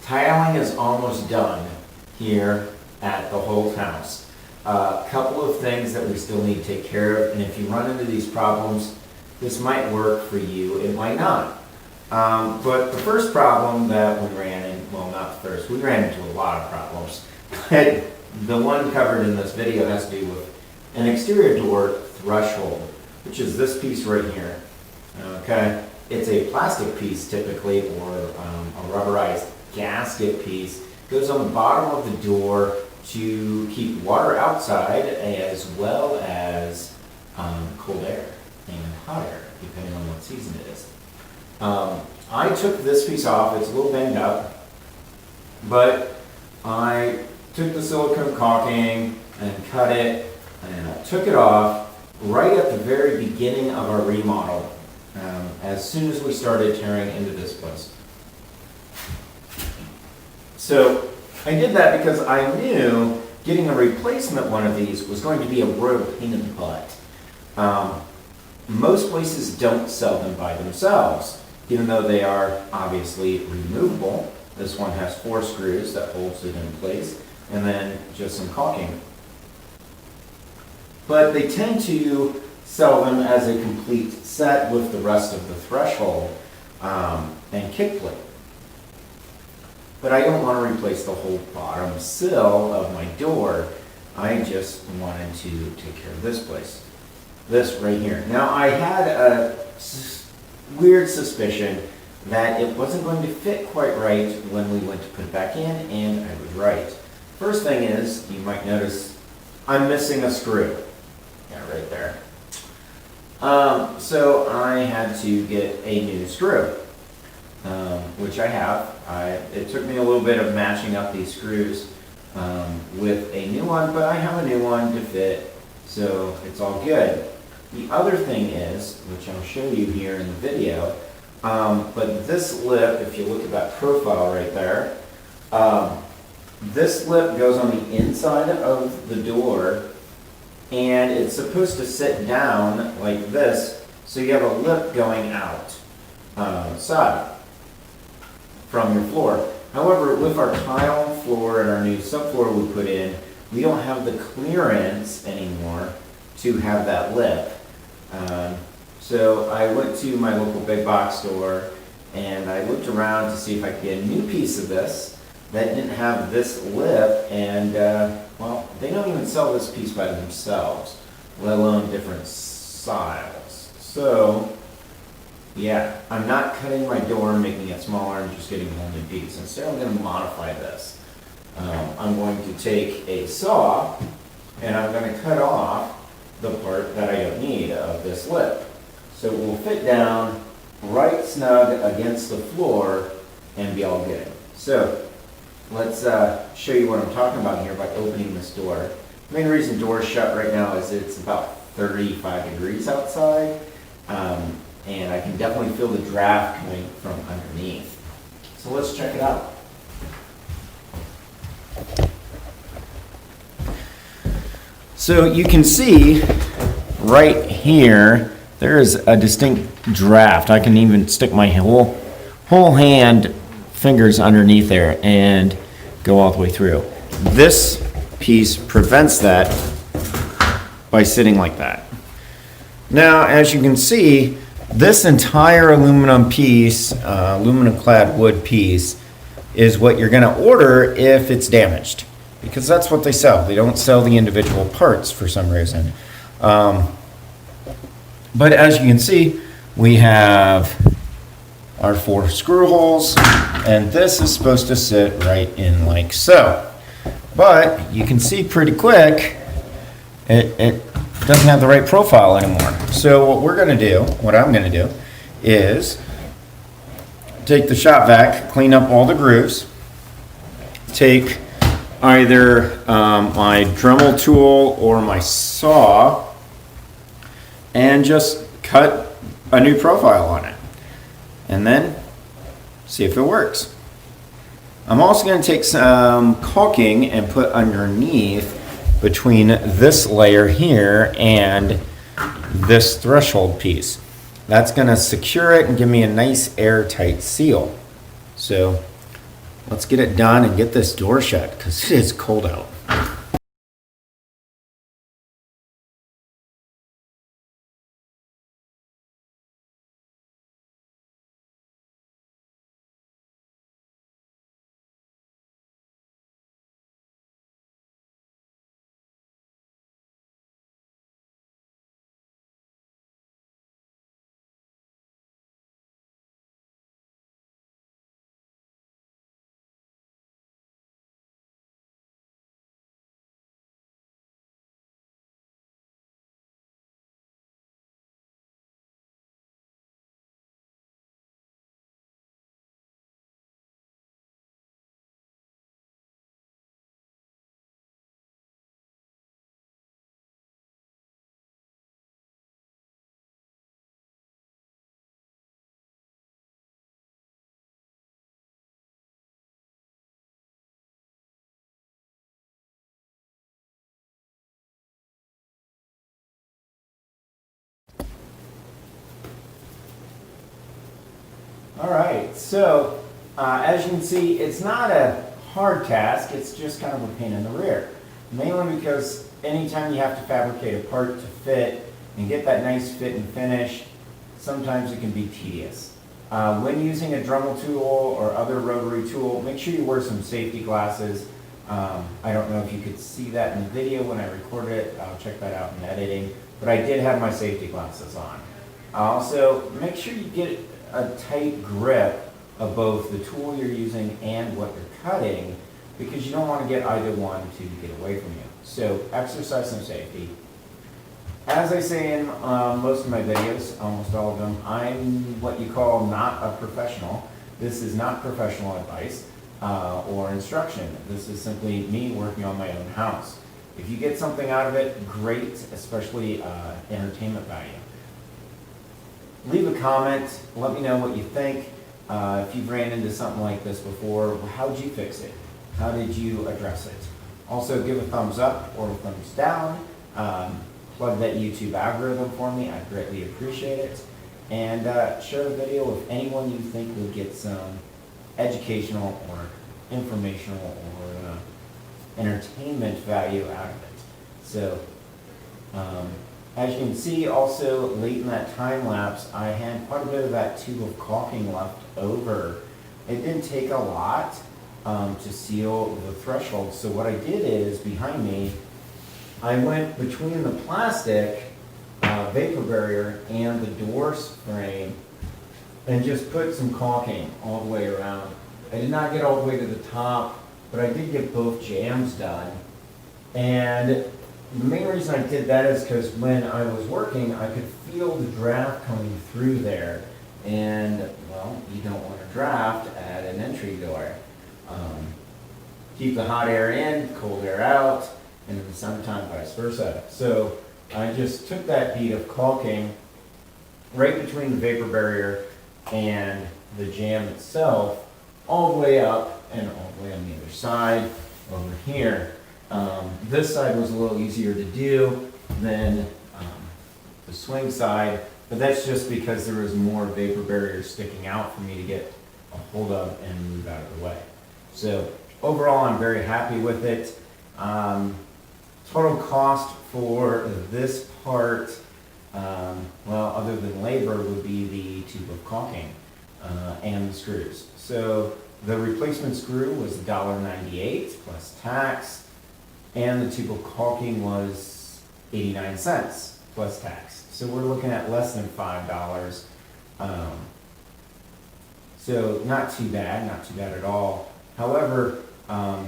Tiling is almost done here at the Holt house. A couple of things that we still need to take care of, and if you run into these problems, this might work for you, it might not. But the first problem that we ran in, well, not the first, we ran into a lot of problems, but the one covered in this video has to do with an exterior door threshold, which is this piece right here, okay? It's a plastic piece typically, or a rubberized gasket piece. It goes on the bottom of the door to keep water outside as well as cold air and hot air, depending on what season it is. I took this piece off. It's a little banged up, but I took the silicone caulking and cut it, and I took it off right at the very beginning of our remodel, as soon as we started tearing into this place. So I did that because I knew getting a replacement one of these was going to be a real pain in the butt. Most places don't sell them by themselves, even though they are obviously removable. This one has 4 screws that holds it in place, and then just some caulking. But they tend to sell them as a complete set with the rest of the threshold and kick plate. But I don't want to replace the whole bottom sill of my door. I just wanted to take care of this place. This right here. Now I had a weird suspicion that it wasn't going to fit quite right when we went to put it back in, and I was right. First thing is, you might notice I'm missing a screw. Yeah, right there. So I had to get a new screw, which I have. It took me a little bit of matching up these screws with a new one, but I have a new one to fit, so it's all good. The other thing is, which I'll show you here in the video, but this lip, if you look at that profile right there, this lip goes on the inside of the door, and it's supposed to sit down like this, so you have a lip going out side from your floor. However, with our tile floor and our new subfloor we put in, we don't have the clearance anymore to have that lip. So I went to my local big box store and I looked around to see if I could get a new piece of this that didn't have this lip, and well, they don't even sell this piece by themselves, let alone different styles. So yeah, I'm not cutting my door and making it smaller and just getting a whole new piece. Instead, I'm going to modify this. I'm going to take a saw and I'm going to cut off the part that I don't need of this lip. So it will fit down right snug against the floor and be all good. So let's show you what I'm talking about here by opening this door. The main reason the door is shut right now is it's about 35 degrees outside. And I can definitely feel the draft coming from underneath. So let's check it out. So you can see right here, there is a distinct draft. I can even stick my whole hand, fingers underneath there and go all the way through. This piece prevents that by sitting like that. Now, as you can see, this entire aluminum piece, aluminum clad wood piece, is what you're going to order if it's damaged, because that's what they sell. They don't sell the individual parts for some reason. But as you can see, we have our 4 screw holes, and this is supposed to sit right in like so. But you can see pretty quick, it doesn't have the right profile anymore. So what I'm going to do is take the shop vac, clean up all the grooves, take either my Dremel tool or my saw, and just cut a new profile on it, and then see if it works. I'm also going to take some caulking and put underneath between this layer here and this threshold piece. That's going to secure it and give me a nice airtight seal. So let's get it done and get this door shut because it is cold out. All right, so as you can see, it's not a hard task, it's just kind of a pain in the rear. Mainly because anytime you have to fabricate a part to fit and get that nice fit and finish, sometimes it can be tedious. When using a Dremel tool or other rotary tool, make sure you wear some safety glasses. I don't know if you could see that in the video when I recorded it, I'll check that out in editing, but I did have my safety glasses on. Also, make sure you get a tight grip of both the tool you're using and what you're cutting, because you don't want to get either one to get away from you. So exercise some safety. As I say in most of my videos, almost all of them, I'm what you call not a professional. This is not professional advice or instruction. This is simply me working on my own house. If you get something out of it, great, especially entertainment value. Leave a comment, let me know what you think. If you've ran into something like this before, how did you fix it? How did you address it? Also, give a thumbs up or a thumbs down. Plug that YouTube algorithm for me, I'd greatly appreciate it. And share the video with anyone you think will get some educational or informational or entertainment value out of it. So, as you can see, also late in that time lapse, I had quite a bit of that tube of caulking left over. It didn't take a lot to seal the threshold. So what I did is, behind me, I went between the plastic vapor barrier and the door frame and just put some caulking all the way around. I did not get all the way to the top, but I did get both jambs done. And the main reason I did that is because when I was working, I could feel the draft coming through there. And, well, you don't want to draft at an entry door. Keep the hot air in, cold air out, and in the summertime, vice versa. So I just took that bead of caulking right between the vapor barrier and the jamb itself, all the way up and all the way on the other side over here. This side was a little easier to do than the swing side, but that's just because there was more vapor barrier sticking out for me to get a hold of and move out of the way. So overall, I'm very happy with it. Total cost for this part, well, other than labor, would be the tube of caulking and the screws. So the replacement screw was $1.98 plus tax, and the tube of caulking was 89 cents plus tax. So we're looking at less than $5. So not too bad at all. However,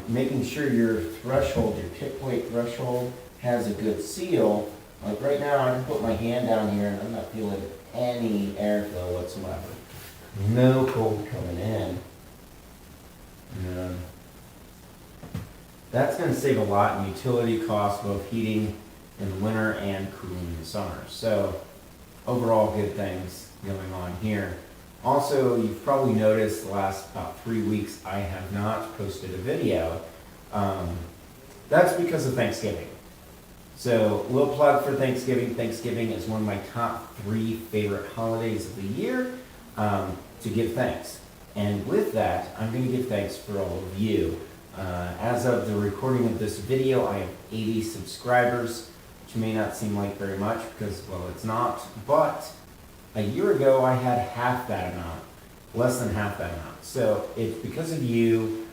making sure your threshold, your kick plate threshold, has a good seal. Like right now, I can put my hand down here and I'm not feeling any airflow whatsoever. No cold coming in. That's going to save a lot in utility costs, both heating in the winter and cooling in the summer. So overall, good things going on here. Also, you've probably noticed the last about 3 weeks I have not posted a video. That's because of Thanksgiving. So, a little plug for Thanksgiving. Thanksgiving is one of my top 3 favorite holidays of the year to give thanks. And with that, I'm going to give thanks for all of you. As of the recording of this video, I have 80 subscribers, which may not seem like very much because, well, it's not. But a year ago, I had half that amount, less than half that amount. So it's because of you,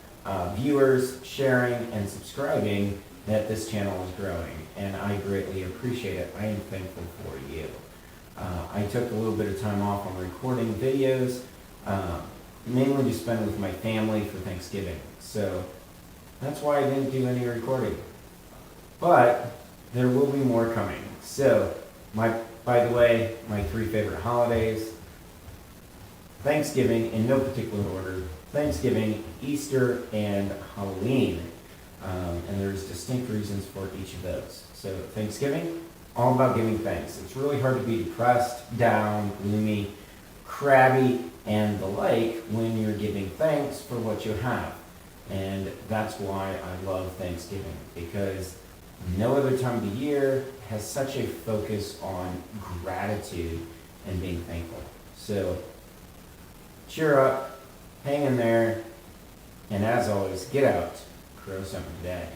viewers, sharing, and subscribing that this channel is growing. And I greatly appreciate it. I am thankful for you. I took a little bit of time off on recording videos, mainly to spend with my family for Thanksgiving. So that's why I didn't do any recording. But there will be more coming. So, by the way, my 3 favorite holidays: Thanksgiving, in no particular order, Thanksgiving, Easter, and Halloween. And there's distinct reasons for each of those. So Thanksgiving, all about giving thanks. It's really hard to be depressed, down, gloomy, crabby, and the like when you're giving thanks for what you have. And that's why I love Thanksgiving, because no other time of the year has such a focus on gratitude and being thankful. So cheer up, hang in there, and as always, get out, grow something today.